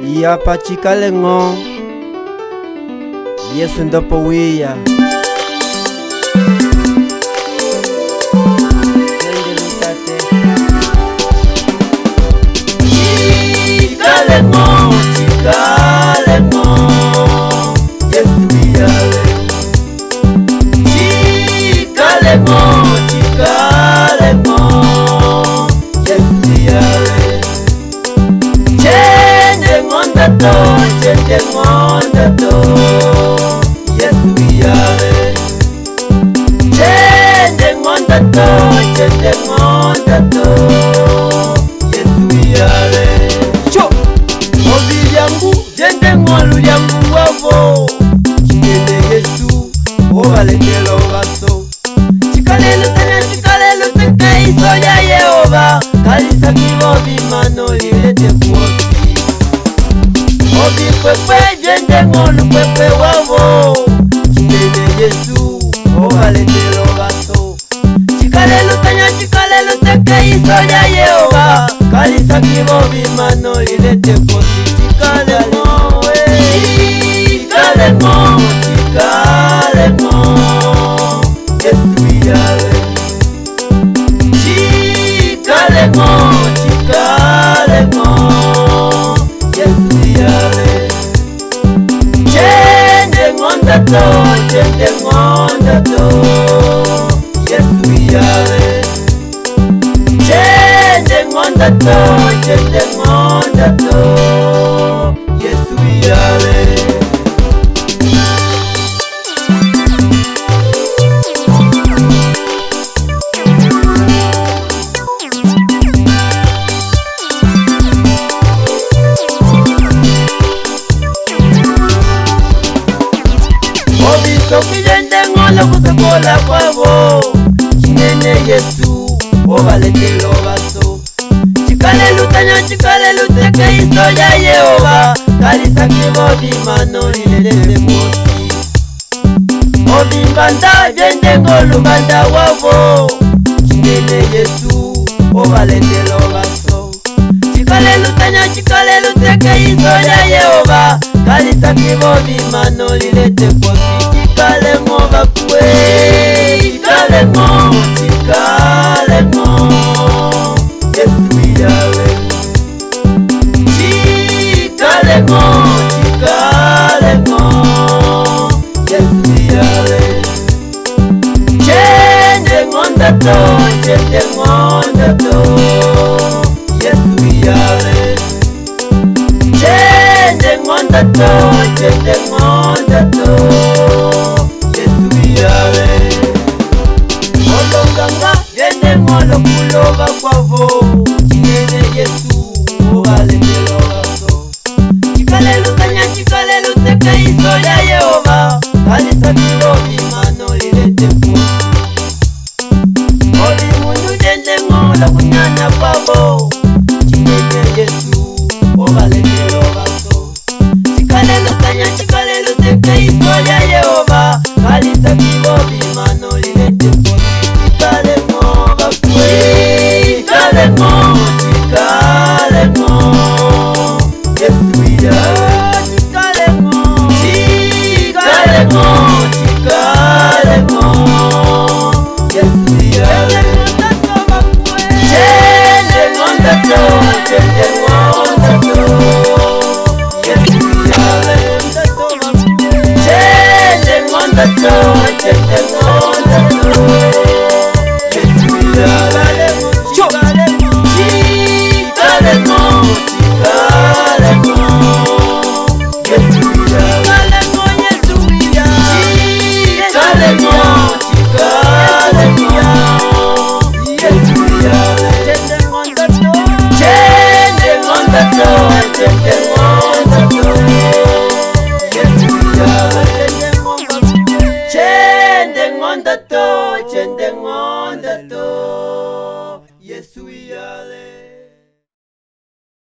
Yapa chikalengo Yesu ndopo wia Chikalengo, chikalengo Yesu wiyale Chikalengo, chikalengo Yesu wiyale Chende ngonda to Yesu wiyale Chende ngonda to Yesu wiyale Cho obi yangu jende ngolu yangu wavo Chikende Yesu ovaletelo vaso Chikalelu teka iso ya Yehova Kalisa kivo bimano ilete kuosi Obi pepe jende ngolu pepe wavo Chikende Yesu ovaletelo vaso Chikalelu teka iso ya Yehova Kalisa kivo bimano ilete kuosi Chikalengo Yesu wiyale Chikalengo Yesu wiyale Chende ngonda to Yesu wiyale Chende ngonda to Yesu wiyale Sokijende ngolo kusakola kwavo Chinene Yesu ovaletelo vaso Chikalelu teka iso ya Yehova Kalisa kivo bimano lilele mosi Obi mbanda jende ngolo mbanda wavo Chinene Yesu ovaletelo vaso Chikalelu teka iso ya Yehova Kalisa kivo bimano lilele mosi Chikalengo bakwe, chikalengo